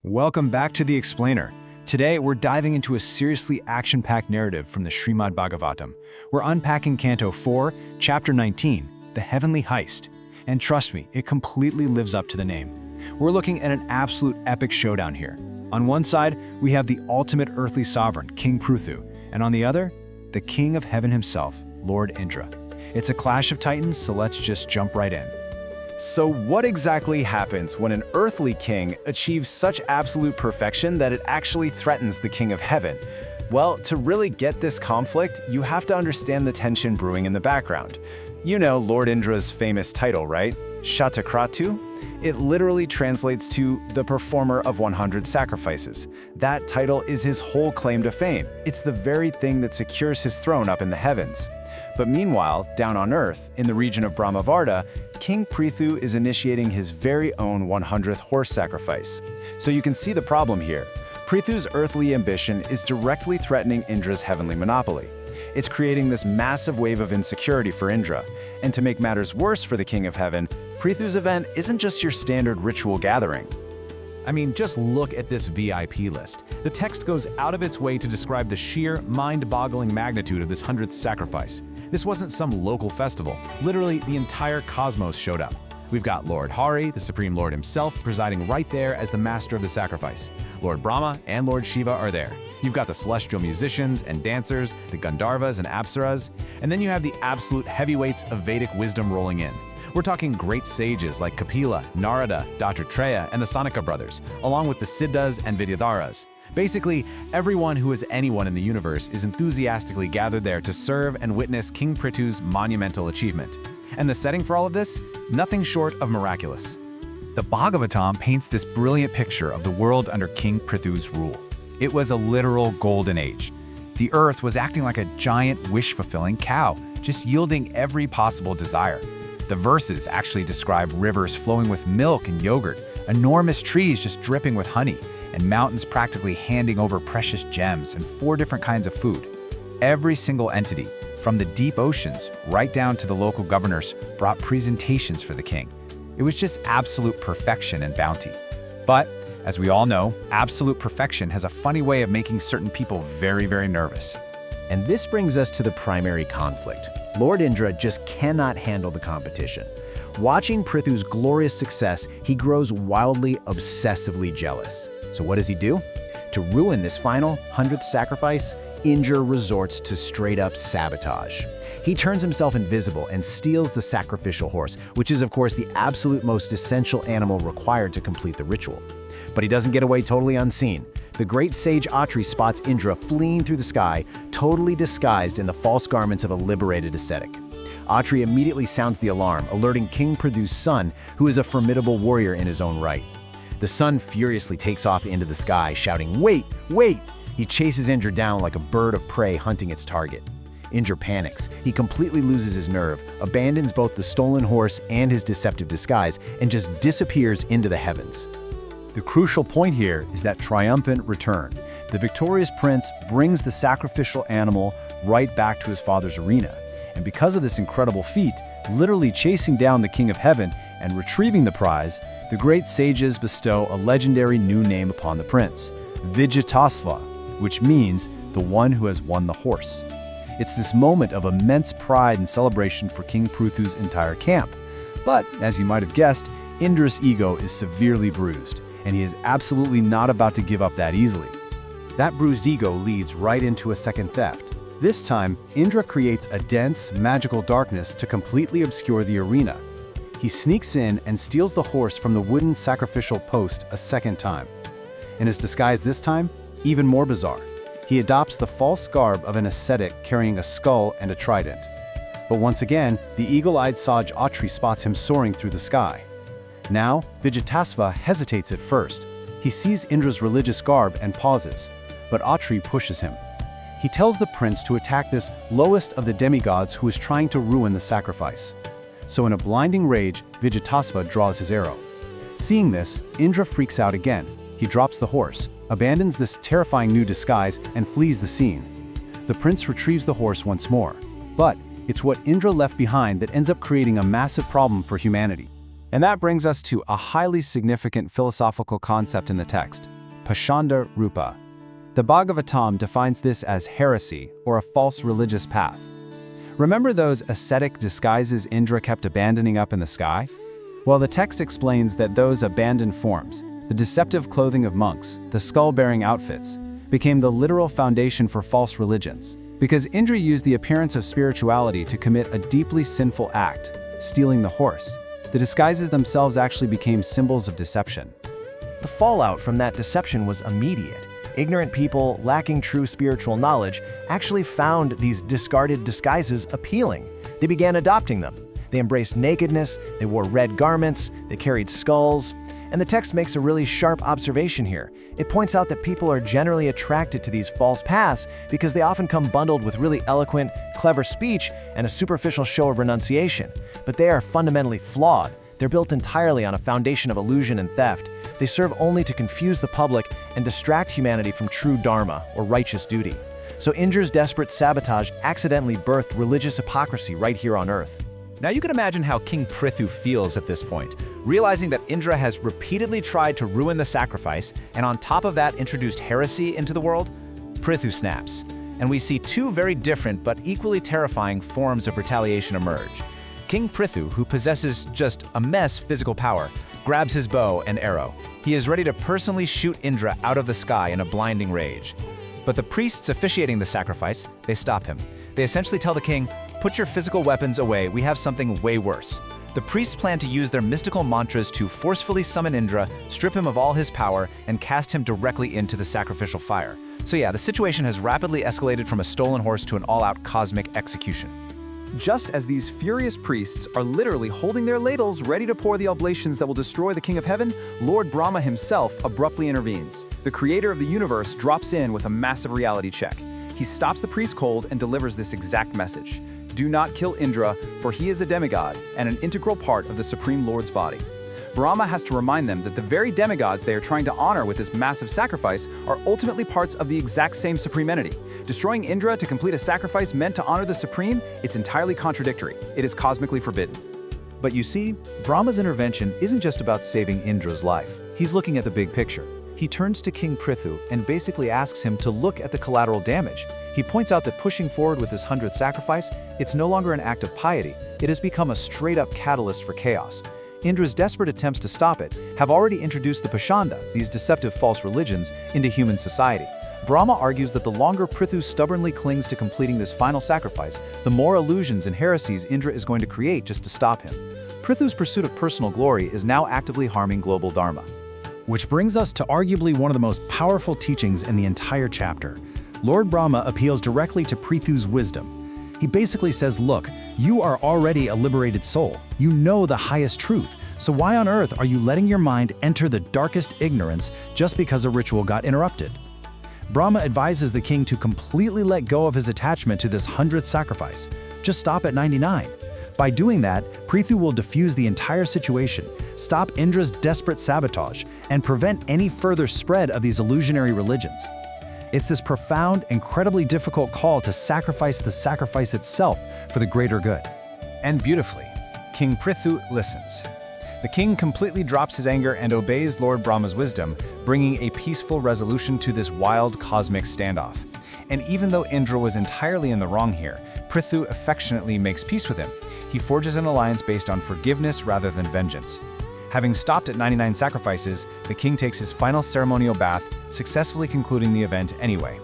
Welcome back to The Explainer. Today, we're diving into a seriously action-packed narrative from the Śrīmad Bhagavatam. We're unpacking Canto 4, Chapter 19, The Heavenly Heist. And trust me, it completely lives up to the name. We're looking at an absolute epic showdown here. On one side, we have the ultimate earthly sovereign, King Prithu, and on the other, the king of heaven himself, Lord Indra. It's a clash of titans, so let's just jump right in. So what exactly happens when an earthly king achieves such absolute perfection that it actually threatens the king of heaven? Well, to really get this conflict, you have to understand the tension brewing in the background. You know Lord Indra's famous title, right? Sacrificial? It literally translates to the performer of 100 sacrifices. That title is his whole claim to fame. It's the very thing that secures his throne up in the heavens. But meanwhile, down on earth, in the region of Brahmavarta, King Prithu is initiating his very own 100th horse sacrifice. So you can see the problem here. Prithu's earthly ambition is directly threatening Indra's heavenly monopoly. It's creating this massive wave of insecurity for Indra. And to make matters worse for the King of Heaven, Prithu's event isn't just your standard ritual gathering. I mean, just look at this VIP list. The text goes out of its way to describe the sheer, mind-boggling magnitude of this 100th sacrifice. This wasn't some local festival. Literally, the entire cosmos showed up. We've got Lord Hari, the Supreme Lord himself, presiding right there as the master of the sacrifice. Lord Brahma and Lord Shiva are there. You've got the celestial musicians and dancers, the Gandharvas and Apsaras, and then you have the absolute heavyweights of Vedic wisdom rolling in. We're talking great sages like Kapila, Narada, Dr. Treya, and the Sanaka brothers, along with the Siddhas and Vidyadharas. Basically, everyone who is anyone in the universe is enthusiastically gathered there to serve and witness King Prithu's monumental achievement. And the setting for all of this? Nothing short of miraculous. The Bhagavatam paints this brilliant picture of the world under King Prithu's rule. It was a literal golden age. The earth was acting like a giant wish-fulfilling cow, just yielding every possible desire. The verses actually describe rivers flowing with milk and yogurt, enormous trees just dripping with honey, and mountains practically handing over precious gems and 4 different kinds of food. Every single entity, from the deep oceans right down to the local governors, brought presentations for the king. It was just absolute perfection and bounty. But, as we all know, absolute perfection has a funny way of making certain people very, very nervous. And this brings us to the primary conflict. Lord Indra just cannot handle the competition. Watching Prithu's glorious success, he grows wildly, obsessively jealous. So what does he do? To ruin this final 100th sacrifice, Indra resorts to straight-up sabotage. He turns himself invisible and steals the sacrificial horse, which is of course the absolute most essential animal required to complete the ritual. But he doesn't get away totally unseen. The great sage Atri spots Indra fleeing through the sky, totally disguised in the false garments of a liberated ascetic. Atri immediately sounds the alarm, alerting King Prithu's son, who is a formidable warrior in his own right. The son furiously takes off into the sky, shouting, "Wait! Wait!" He chases Indra down like a bird of prey hunting its target. Indra panics. He completely loses his nerve, abandons both the stolen horse and his deceptive disguise, and just disappears into the heavens. The crucial point here is that triumphant return. The victorious prince brings the sacrificial animal right back to his father's arena. And because of this incredible feat, literally chasing down the King of Heaven and retrieving the prize, the great sages bestow a legendary new name upon the prince, Vijayatasva, which means the one who has won the horse. It's this moment of immense pride and celebration for King Prithu's entire camp. But, as you might have guessed, Indra's ego is severely bruised, and he is absolutely not about to give up that easily. That bruised ego leads right into a second theft. This time, Indra creates a dense, magical darkness to completely obscure the arena. He sneaks in and steals the horse from the wooden sacrificial post a second time. And his disguise this time? Even more bizarre. He adopts the false garb of an ascetic carrying a skull and a trident. But once again, the eagle-eyed sage Atri spots him soaring through the sky. Now, Vijayatasva hesitates at first. He sees Indra's religious garb and pauses, but Atri pushes him. He tells the prince to attack this lowest of the demigods who is trying to ruin the sacrifice. So in a blinding rage, Vijayatasva draws his arrow. Seeing this, Indra freaks out again. He drops the horse, abandons this terrifying new disguise, and flees the scene. The prince retrieves the horse once more. But it's what Indra left behind that ends up creating a massive problem for humanity. And that brings us to a highly significant philosophical concept in the text. Pashanda Rupa. The Bhagavatam defines this as heresy or a false religious path. Remember those ascetic disguises Indra kept abandoning up in the sky? Well, the text explains that those abandoned forms, the deceptive clothing of monks, the skull-bearing outfits, became the literal foundation for false religions. Because Indra used the appearance of spirituality to commit a deeply sinful act, stealing the horse, the disguises themselves actually became symbols of deception. The fallout from that deception was immediate. Ignorant people, lacking true spiritual knowledge, actually found these discarded disguises appealing. They began adopting them. They embraced nakedness, they wore red garments, they carried skulls. And the text makes a really sharp observation here. It points out that people are generally attracted to these false paths because they often come bundled with really eloquent, clever speech and a superficial show of renunciation. But they are fundamentally flawed. They're built entirely on a foundation of illusion and theft. They serve only to confuse the public and distract humanity from true dharma, or righteous duty. So Indra's desperate sabotage accidentally birthed religious hypocrisy right here on Earth. Now you can imagine how King Prithu feels at this point, realizing that Indra has repeatedly tried to ruin the sacrifice, and on top of that introduced heresy into the world. Prithu snaps, and we see two very different but equally terrifying forms of retaliation emerge. King Prithu, who possesses just immense physical power, grabs his bow and arrow. He is ready to personally shoot Indra out of the sky in a blinding rage. But the priests officiating the sacrifice, they stop him. They essentially tell the king, "Put your physical weapons away, we have something way worse." The priests plan to use their mystical mantras to forcefully summon Indra, strip him of all his power, and cast him directly into the sacrificial fire. So yeah, the situation has rapidly escalated from a stolen horse to an all-out cosmic execution. Just as these furious priests are literally holding their ladles ready to pour the oblations that will destroy the King of Heaven, Lord Brahma himself abruptly intervenes. The creator of the universe drops in with a massive reality check. He stops the priest cold and delivers this exact message. Do not kill Indra, for he is a demigod and an integral part of the Supreme Lord's body. Brahma has to remind them that the very demigods they are trying to honor with this massive sacrifice are ultimately parts of the exact same supreme entity. Destroying Indra to complete a sacrifice meant to honor the Supreme, it's entirely contradictory. It is cosmically forbidden. But you see, Brahma's intervention isn't just about saving Indra's life. He's looking at the big picture. He turns to King Prithu and basically asks him to look at the collateral damage. He points out that pushing forward with this 100th sacrifice, it's no longer an act of piety. It has become a straight-up catalyst for chaos. Indra's desperate attempts to stop it have already introduced the Pashanda, these deceptive false religions, into human society. Brahma argues that the longer Prithu stubbornly clings to completing this final sacrifice, the more illusions and heresies Indra is going to create just to stop him. Prithu's pursuit of personal glory is now actively harming global dharma. Which brings us to arguably one of the most powerful teachings in the entire chapter. Lord Brahma appeals directly to Prithu's wisdom. He basically says, look, you are already a liberated soul. You know the highest truth. So why on earth are you letting your mind enter the darkest ignorance just because a ritual got interrupted? Brahma advises the king to completely let go of his attachment to this 100th sacrifice. Just stop at 99. By doing that, Prithu will diffuse the entire situation, stop Indra's desperate sabotage, and prevent any further spread of these illusionary religions. It's this profound, incredibly difficult call to sacrifice the sacrifice itself for the greater good. And beautifully, King Prithu listens. The king completely drops his anger and obeys Lord Brahma's wisdom, bringing a peaceful resolution to this wild cosmic standoff. And even though Indra was entirely in the wrong here, Prithu affectionately makes peace with him. He forges an alliance based on forgiveness rather than vengeance. Having stopped at 99 sacrifices, the king takes his final ceremonial bath, successfully concluding the event anyway.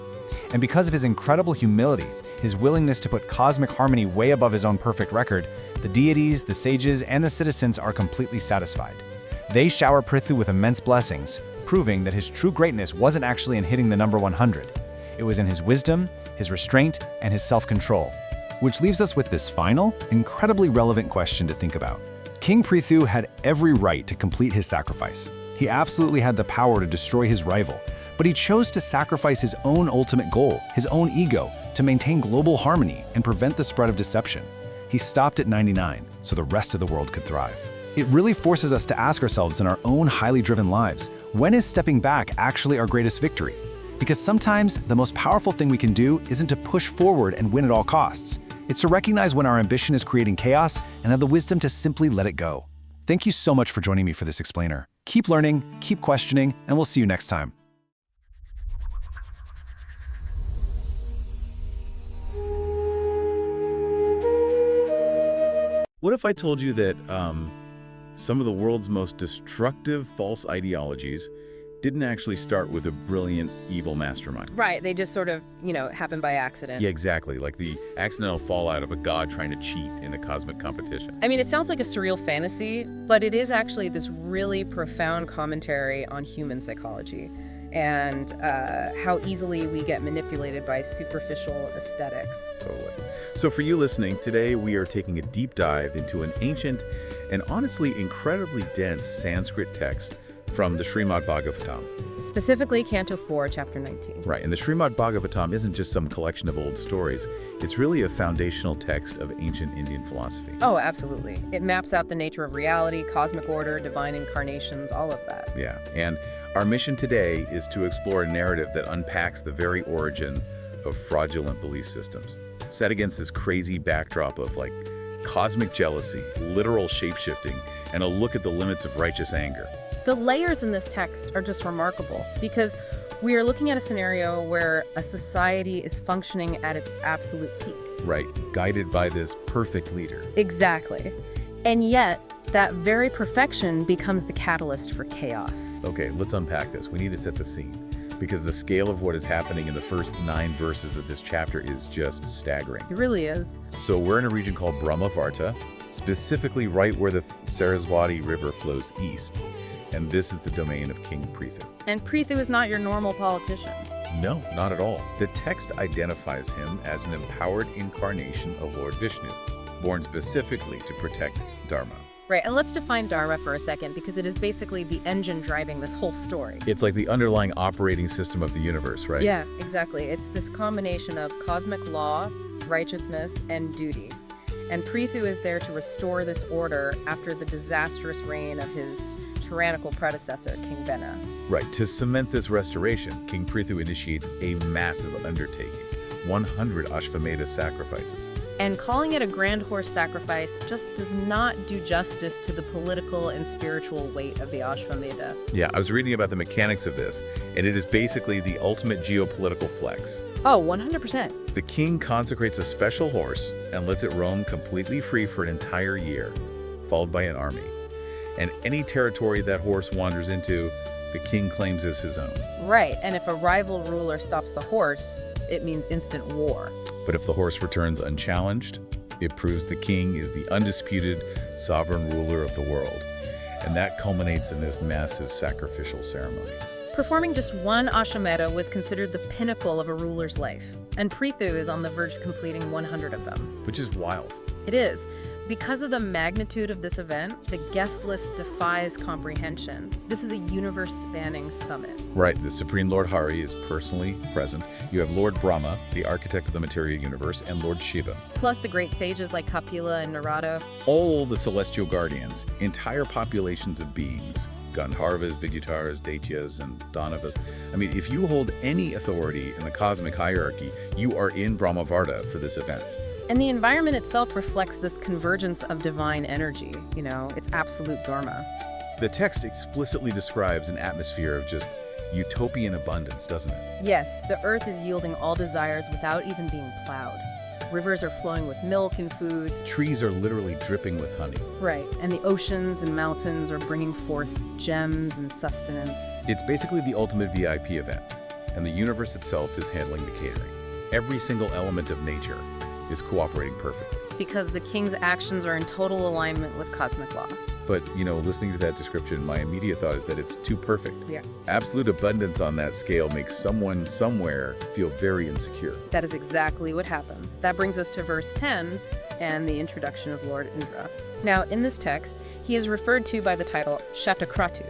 And because of his incredible humility, his willingness to put cosmic harmony way above his own perfect record, the deities, the sages, and the citizens are completely satisfied. They shower Prithu with immense blessings, proving that his true greatness wasn't actually in hitting the number 100. It was in his wisdom, his restraint, and his self-control. Which leaves us with this final, incredibly relevant question to think about. King Prithu had every right to complete his sacrifice. He absolutely had the power to destroy his rival, but he chose to sacrifice his own ultimate goal, his own ego, to maintain global harmony and prevent the spread of deception. He stopped at 99 so the rest of the world could thrive. It really forces us to ask ourselves in our own highly driven lives, when is stepping back actually our greatest victory? Because sometimes the most powerful thing we can do isn't to push forward and win at all costs. It's to recognize when our ambition is creating chaos and have the wisdom to simply let it go. Thank you so much for joining me for this explainer. Keep learning, keep questioning, and we'll see you next time. What if I told you that some of the world's most destructive false ideologies didn't actually start with a brilliant evil mastermind? Right, they just sort of, happen by accident. Yeah, exactly. Like the accidental fallout of a god trying to cheat in a cosmic competition. I mean, it sounds like a surreal fantasy, but it is actually this really profound commentary on human psychology and how easily we get manipulated by superficial aesthetics. Totally. So for you listening, today we are taking a deep dive into an ancient and honestly incredibly dense Sanskrit text from the Śrīmad Bhagavatam. Specifically, Canto 4, Chapter 19. Right, and the Srimad Bhagavatam isn't just some collection of old stories. It's really a foundational text of ancient Indian philosophy. Oh, absolutely. It maps out the nature of reality, cosmic order, divine incarnations, all of that. Yeah, and our mission today is to explore a narrative that unpacks the very origin of fraudulent belief systems, set against this crazy backdrop of cosmic jealousy, literal shapeshifting, and a look at the limits of righteous anger. The layers in this text are just remarkable because we are looking at a scenario where a society is functioning at its absolute peak. Right, guided by this perfect leader. Exactly. And yet, that very perfection becomes the catalyst for chaos. Okay, let's unpack this. We need to set the scene, because the scale of what is happening in the first 9 verses of this chapter is just staggering. It really is. So we're in a region called Brahmavarta, specifically right where the Saraswati River flows east. And this is the domain of King Prithu. And Prithu is not your normal politician. No, not at all. The text identifies him as an empowered incarnation of Lord Vishnu, born specifically to protect Dharma. Right, and let's define Dharma for a second because it is basically the engine driving this whole story. It's like the underlying operating system of the universe, right? Yeah, exactly. It's this combination of cosmic law, righteousness, and duty. And Prithu is there to restore this order after the disastrous reign of his tyrannical predecessor, King Bena. Right. To cement this restoration, King Prithu initiates a massive undertaking, 100 Ashvamedha sacrifices. And calling it a grand horse sacrifice just does not do justice to the political and spiritual weight of the Ashvamedha. Yeah, I was reading about the mechanics of this, and it is basically the ultimate geopolitical flex. Oh, 100%. The king consecrates a special horse and lets it roam completely free for an entire year, followed by an army. And any territory that horse wanders into, the king claims as his own. Right, and if a rival ruler stops the horse, it means instant war. But if the horse returns unchallenged, it proves the king is the undisputed sovereign ruler of the world. And that culminates in this massive sacrificial ceremony. Performing just one Ashvamedha was considered the pinnacle of a ruler's life, and Prithu is on the verge of completing 100 of them. Which is wild. It is. Because of the magnitude of this event, the guest list defies comprehension. This is a universe-spanning summit. Right, the Supreme Lord Hari is personally present. You have Lord Brahma, the architect of the material universe, and Lord Shiva. Plus the great sages like Kapila and Narada. All the celestial guardians, entire populations of beings, Gandharvas, Vidyutaras, Daityas, and Danavas. I mean, if you hold any authority in the cosmic hierarchy, you are in Brahmavarta for this event. And the environment itself reflects this convergence of divine energy. It's absolute dharma. The text explicitly describes an atmosphere of just utopian abundance, doesn't it? Yes, the earth is yielding all desires without even being plowed. Rivers are flowing with milk and foods. Trees are literally dripping with honey. Right, and the oceans and mountains are bringing forth gems and sustenance. It's basically the ultimate VIP event, and the universe itself is handling the catering. Every single element of nature is cooperating perfectly. Because the king's actions are in total alignment with cosmic law. But, listening to that description, my immediate thought is that it's too perfect. Yeah. Absolute abundance on that scale makes someone somewhere feel very insecure. That is exactly what happens. That brings us to verse 10 and the introduction of Lord Indra. Now, in this text, he is referred to by the title Shatakratu,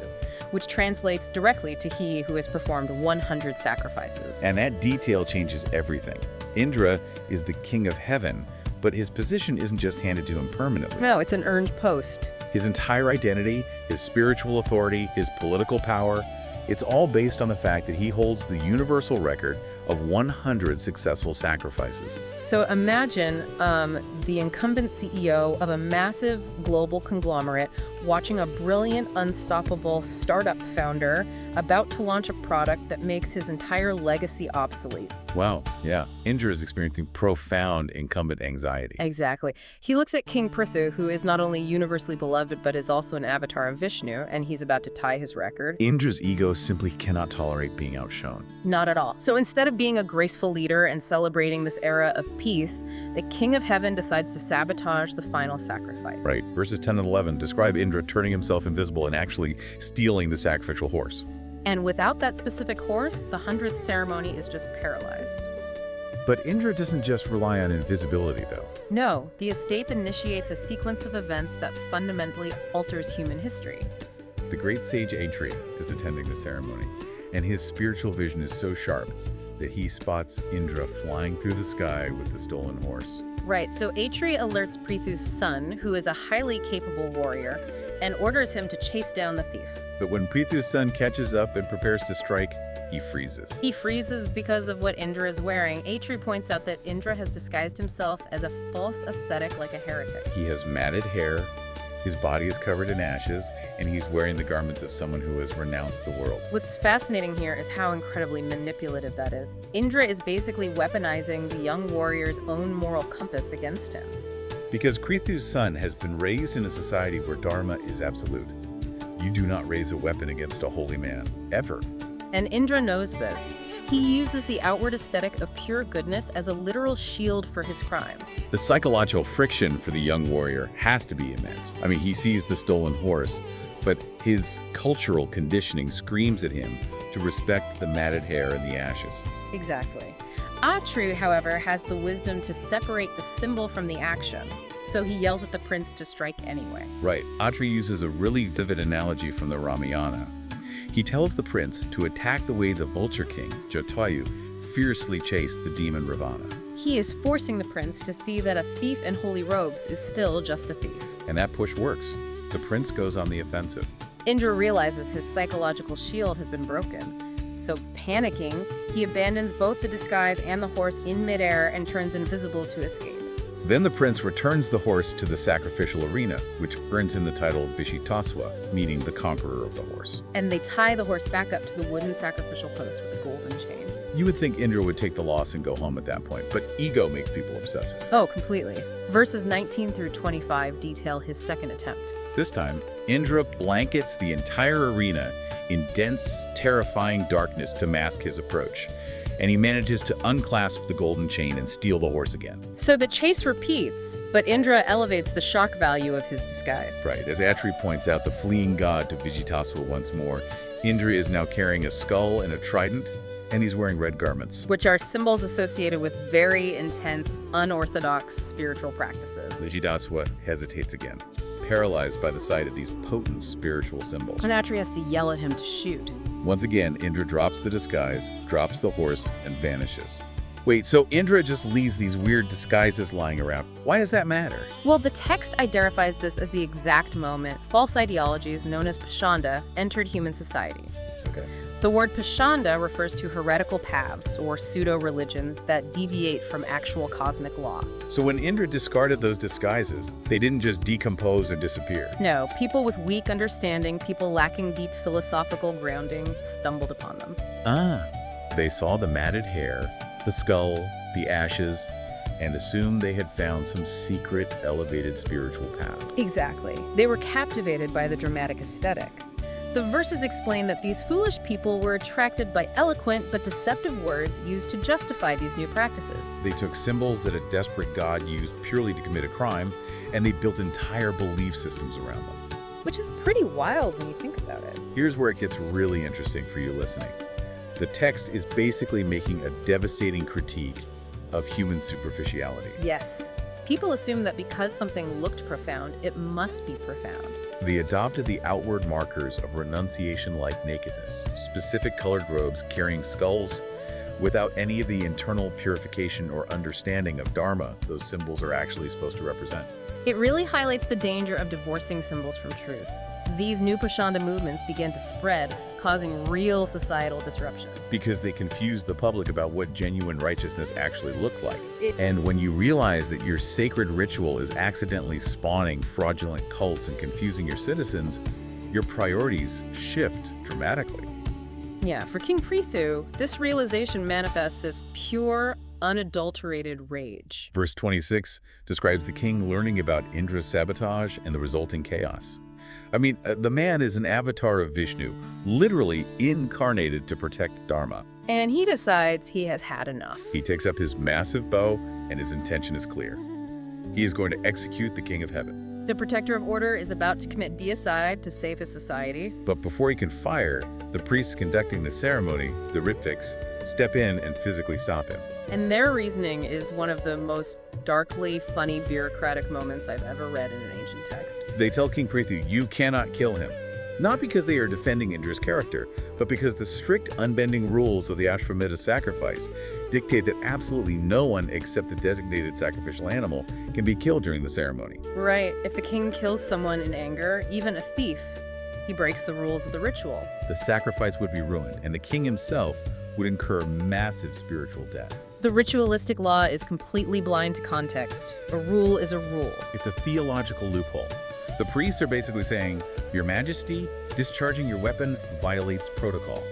which translates directly to he who has performed 100 sacrifices. And that detail changes everything. Indra is the king of heaven, but his position isn't just handed to him permanently. No, it's an earned post. His entire identity, his spiritual authority, his political power, it's all based on the fact that he holds the universal record of 100 successful sacrifices. So imagine the incumbent CEO of a massive global conglomerate watching a brilliant, unstoppable startup founder about to launch a product that makes his entire legacy obsolete. Wow, yeah. Indra is experiencing profound incumbent anxiety. Exactly. He looks at King Prithu, who is not only universally beloved, but is also an avatar of Vishnu, and he's about to tie his record. Indra's ego simply cannot tolerate being outshone. Not at all. So instead of being a graceful leader and celebrating this era of peace, the King of Heaven decides to sabotage the final sacrifice. Right. Verses 10 and 11 describe Indra turning himself invisible and actually stealing the sacrificial horse. And without that specific horse, the 100th ceremony is just paralyzed. But Indra doesn't just rely on invisibility, though. No, the escape initiates a sequence of events that fundamentally alters human history. The great sage Atri is attending the ceremony, and his spiritual vision is so sharp that he spots Indra flying through the sky with the stolen horse. Right, so Atri alerts Prithu's son, who is a highly capable warrior, and orders him to chase down the thief. But when Prithu's son catches up and prepares to strike, he freezes. He freezes because of what Indra is wearing. Atri points out that Indra has disguised himself as a false ascetic like a heretic. He has matted hair, his body is covered in ashes, and he's wearing the garments of someone who has renounced the world. What's fascinating here is how incredibly manipulative that is. Indra is basically weaponizing the young warrior's own moral compass against him. Because Prithu's son has been raised in a society where dharma is absolute. You do not raise a weapon against a holy man, ever. And Indra knows this. He uses the outward aesthetic of pure goodness as a literal shield for his crime. The psychological friction for the young warrior has to be immense. I mean, he sees the stolen horse, but his cultural conditioning screams at him to respect the matted hair and the ashes. Exactly. Atri, however, has the wisdom to separate the symbol from the action, so he yells at the prince to strike anyway. Right. Atri uses a really vivid analogy from the Ramayana. He tells the prince to attack the way the vulture king, Jatayu, fiercely chased the demon Ravana. He is forcing the prince to see that a thief in holy robes is still just a thief. And that push works. The prince goes on the offensive. Indra realizes his psychological shield has been broken. So panicking, he abandons both the disguise and the horse in midair and turns invisible to escape. Then the prince returns the horse to the sacrificial arena, which earns him the title Vishitaswa, meaning the conqueror of the horse. And they tie the horse back up to the wooden sacrificial post with a golden chain. You would think Indra would take the loss and go home at that point, but ego makes people obsessive. Oh, completely. Verses 19 through 25 detail his second attempt. This time, Indra blankets the entire arena in dense, terrifying darkness to mask his approach. And he manages to unclasp the golden chain and steal the horse again. So the chase repeats, but Indra elevates the shock value of his disguise. Right, as Atri points out the fleeing god to Vishitaswa once more, Indra is now carrying a skull and a trident, and he's wearing red garments. Which are symbols associated with very intense, unorthodox spiritual practices. Vishitaswa hesitates again, paralyzed by the sight of these potent spiritual symbols. And Atri has to yell at him to shoot. Once again, Indra drops the disguise, drops the horse, and vanishes. Wait, so Indra just leaves these weird disguises lying around. Why does that matter? Well, the text identifies this as the exact moment false ideologies known as Pakhanda entered human society. Okay. The word Pakhanda refers to heretical paths or pseudo-religions that deviate from actual cosmic law. So when Indra discarded those disguises, they didn't just decompose and disappear. No, people with weak understanding, people lacking deep philosophical grounding, stumbled upon them. They saw the matted hair, the skull, the ashes, and assumed they had found some secret, elevated spiritual path. Exactly. They were captivated by the dramatic aesthetic. The verses explain that these foolish people were attracted by eloquent but deceptive words used to justify these new practices. They took symbols that a desperate god used purely to commit a crime, and they built entire belief systems around them. Which is pretty wild when you think about it. Here's where it gets really interesting for you listening. The text is basically making a devastating critique of human superficiality. Yes. People assume that because something looked profound, it must be profound. They adopted the outward markers of renunciation like nakedness, specific colored robes carrying skulls, without any of the internal purification or understanding of Dharma those symbols are actually supposed to represent. It really highlights the danger of divorcing symbols from truth. These new Pakhanda movements began to spread, causing real societal disruption. Because they confused the public about what genuine righteousness actually looked like. And when you realize that your sacred ritual is accidentally spawning fraudulent cults and confusing your citizens, your priorities shift dramatically. Yeah, for King Prithu, this realization manifests as pure, unadulterated rage. Verse 26 describes the king learning about Indra's sabotage and the resulting chaos. I mean, the man is an avatar of Vishnu, literally incarnated to protect Dharma. And he decides he has had enough. He takes up his massive bow, and his intention is clear. He is going to execute the king of heaven. The protector of order is about to commit deicide to save his society. But before he can fire, the priests conducting the ceremony, the Ritviks, step in and physically stop him. And their reasoning is one of the most darkly funny bureaucratic moments I've ever read in an ancient text. They tell King Prithu, you cannot kill him. Not because they are defending Indra's character, but because the strict unbending rules of the Ashvamedha sacrifice dictate that absolutely no one except the designated sacrificial animal can be killed during the ceremony. Right. If the king kills someone in anger, even a thief, he breaks the rules of the ritual. The sacrifice would be ruined, and the king himself would incur massive spiritual debt. The ritualistic law is completely blind to context. A rule is a rule. It's a theological loophole. The priests are basically saying, Your Majesty, discharging your weapon violates protocol.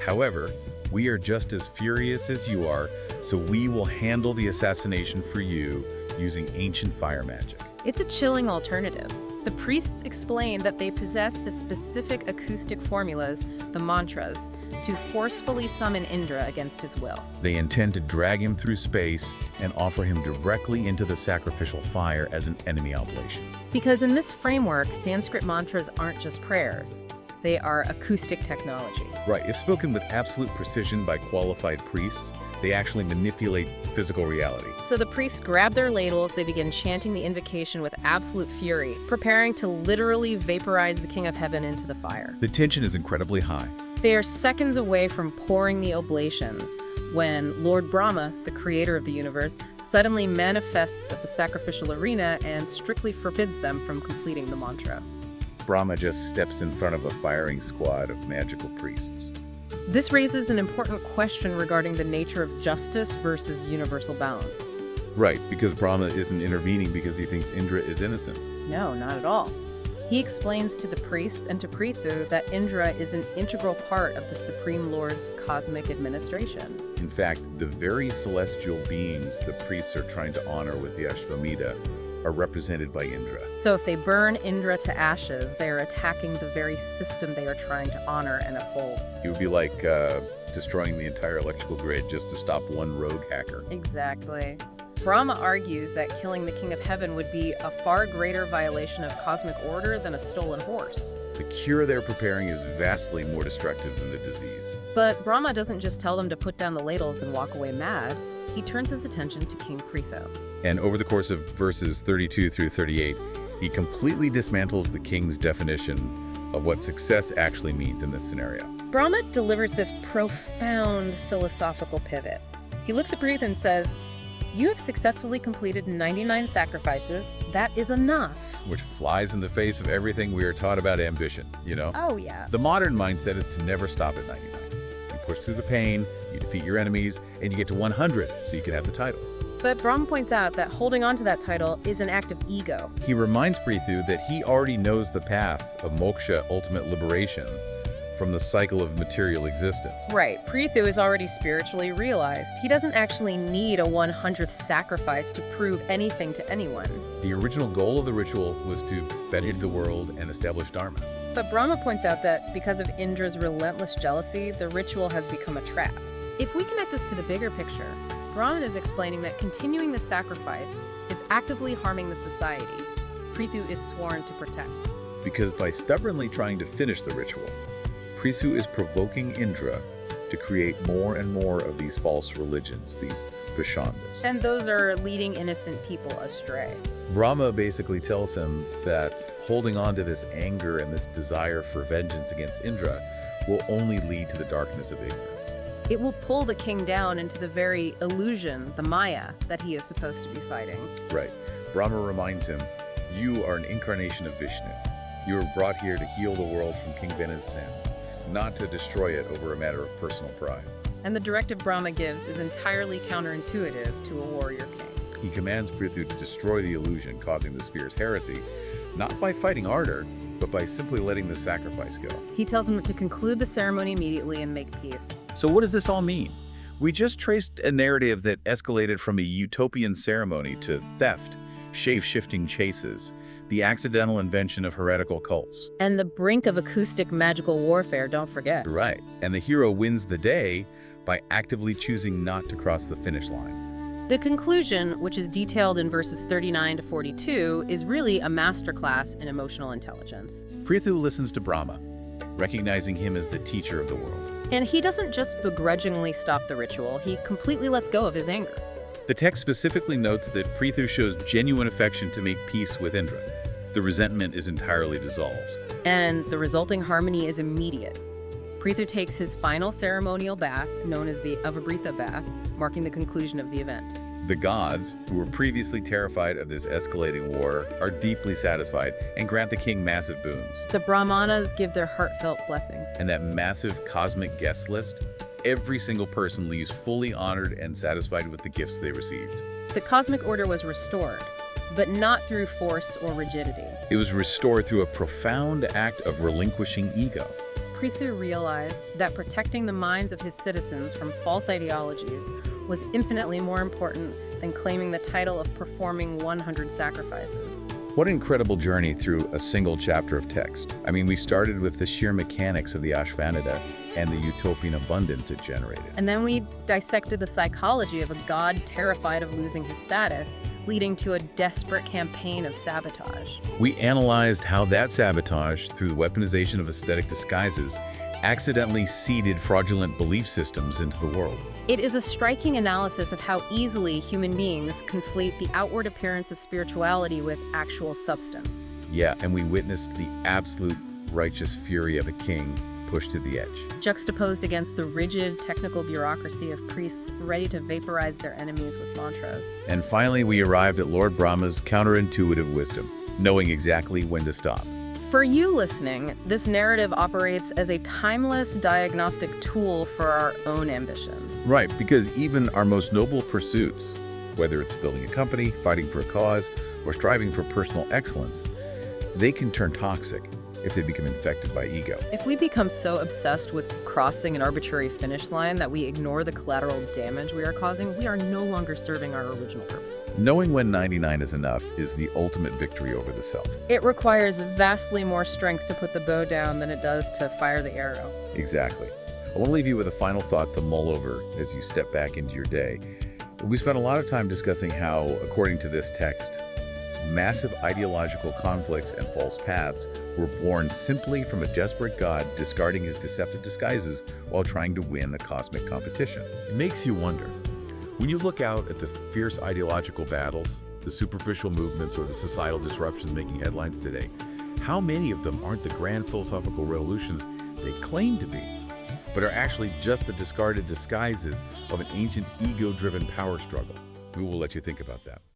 However, we are just as furious as you are, so we will handle the assassination for you using ancient fire magic. It's a chilling alternative. The priests explain that they possess the specific acoustic formulas, the mantras, to forcefully summon Indra against his will. They intend to drag him through space and offer him directly into the sacrificial fire as an enemy oblation. Because in this framework, Sanskrit mantras aren't just prayers. They are acoustic technology. Right, if spoken with absolute precision by qualified priests, they actually manipulate physical reality. So the priests grab their ladles, they begin chanting the invocation with absolute fury, preparing to literally vaporize the King of Heaven into the fire. The tension is incredibly high. They are seconds away from pouring the oblations when Lord Brahma, the creator of the universe, suddenly manifests at the sacrificial arena and strictly forbids them from completing the mantra. Brahma just steps in front of a firing squad of magical priests. This raises an important question regarding the nature of justice versus universal balance. Right, because Brahma isn't intervening because he thinks Indra is innocent. No, not at all. He explains to the priests and to Prithu that Indra is an integral part of the Supreme Lord's cosmic administration. In fact, the very celestial beings the priests are trying to honor with the Ashvamedha are represented by Indra. So if they burn Indra to ashes, they are attacking the very system they are trying to honor and uphold. It would be like destroying the entire electrical grid just to stop one rogue hacker. Exactly. Brahma argues that killing the King of Heaven would be a far greater violation of cosmic order than a stolen horse. The cure they're preparing is vastly more destructive than the disease. But Brahma doesn't just tell them to put down the ladles and walk away mad. He turns his attention to King Prithu. And over the course of verses 32 through 38, he completely dismantles the king's definition of what success actually means in this scenario. Brahma delivers this profound philosophical pivot. He looks at Prithu and says, "You have successfully completed 99 sacrifices. That is enough." Which flies in the face of everything we are taught about ambition, you know? Oh, yeah. The modern mindset is to never stop at 99. You push through the pain, you defeat your enemies, and you get to 100 so you can have the title. But Brahma points out that holding on to that title is an act of ego. He reminds Prithu that he already knows the path of moksha, ultimate liberation, from the cycle of material existence. Right, Prithu is already spiritually realized. He doesn't actually need a 100th sacrifice to prove anything to anyone. The original goal of the ritual was to better the world and establish Dharma. But Brahma points out that because of Indra's relentless jealousy, the ritual has become a trap. If we connect this to the bigger picture, Brahman is explaining that continuing the sacrifice is actively harming the society Prithu is sworn to protect. Because by stubbornly trying to finish the ritual, Prithu is provoking Indra to create more and more of these false religions, these Pakhandas. And those are leading innocent people astray. Brahma basically tells him that holding on to this anger and this desire for vengeance against Indra will only lead to the darkness of ignorance. It will pull the king down into the very illusion, the Maya, that he is supposed to be fighting. Right. Brahma reminds him, you are an incarnation of Vishnu. You were brought here to heal the world from King Vena's sins, not to destroy it over a matter of personal pride. And the directive Brahma gives is entirely counterintuitive to a warrior king. He commands Prithu to destroy the illusion causing the sphere's heresy, not by fighting harder, but by simply letting the sacrifice go. He tells him to conclude the ceremony immediately and make peace. So what does this all mean? We just traced a narrative that escalated from a utopian ceremony to theft, shape-shifting chases, the accidental invention of heretical cults. And the brink of acoustic magical warfare, don't forget. Right, and the hero wins the day by actively choosing not to cross the finish line. The conclusion, which is detailed in verses 39 to 42, is really a masterclass in emotional intelligence. Prithu listens to Brahma, recognizing him as the teacher of the world. And he doesn't just begrudgingly stop the ritual, he completely lets go of his anger. The text specifically notes that Prithu shows genuine affection to make peace with Indra. The resentment is entirely dissolved. And the resulting harmony is immediate. Prithu takes his final ceremonial bath, known as the Avabhrita bath, marking the conclusion of the event. The gods, who were previously terrified of this escalating war, are deeply satisfied and grant the king massive boons. The Brahmanas give their heartfelt blessings. And that massive cosmic guest list, every single person leaves fully honored and satisfied with the gifts they received. The cosmic order was restored, but not through force or rigidity. It was restored through a profound act of relinquishing ego. Prithu realized that protecting the minds of his citizens from false ideologies was infinitely more important than claiming the title of performing 100 sacrifices. What an incredible journey through a single chapter of text. I mean, we started with the sheer mechanics of the Ashvanada and the utopian abundance it generated. And then we dissected the psychology of a god terrified of losing his status, leading to a desperate campaign of sabotage. We analyzed how that sabotage, through the weaponization of aesthetic disguises, accidentally seeded fraudulent belief systems into the world. It is a striking analysis of how easily human beings conflate the outward appearance of spirituality with actual substance. Yeah, and we witnessed the absolute righteous fury of a king pushed to the edge. Juxtaposed against the rigid technical bureaucracy of priests ready to vaporize their enemies with mantras. And finally, we arrived at Lord Brahma's counterintuitive wisdom, knowing exactly when to stop. For you listening, this narrative operates as a timeless diagnostic tool for our own ambitions. Right, because even our most noble pursuits, whether it's building a company, fighting for a cause, or striving for personal excellence, they can turn toxic if they become infected by ego. If we become so obsessed with crossing an arbitrary finish line that we ignore the collateral damage we are causing, we are no longer serving our original purpose. Knowing when 99 is enough is the ultimate victory over the self. It requires vastly more strength to put the bow down than it does to fire the arrow. Exactly. I want to leave you with a final thought to mull over as you step back into your day. We spent a lot of time discussing how, according to this text, massive ideological conflicts and false paths were born simply from a desperate god discarding his deceptive disguises while trying to win a cosmic competition. It makes you wonder, when you look out at the fierce ideological battles, the superficial movements, or the societal disruptions making headlines today, how many of them aren't the grand philosophical revolutions they claim to be, but are actually just the discarded disguises of an ancient ego-driven power struggle? We will let you think about that.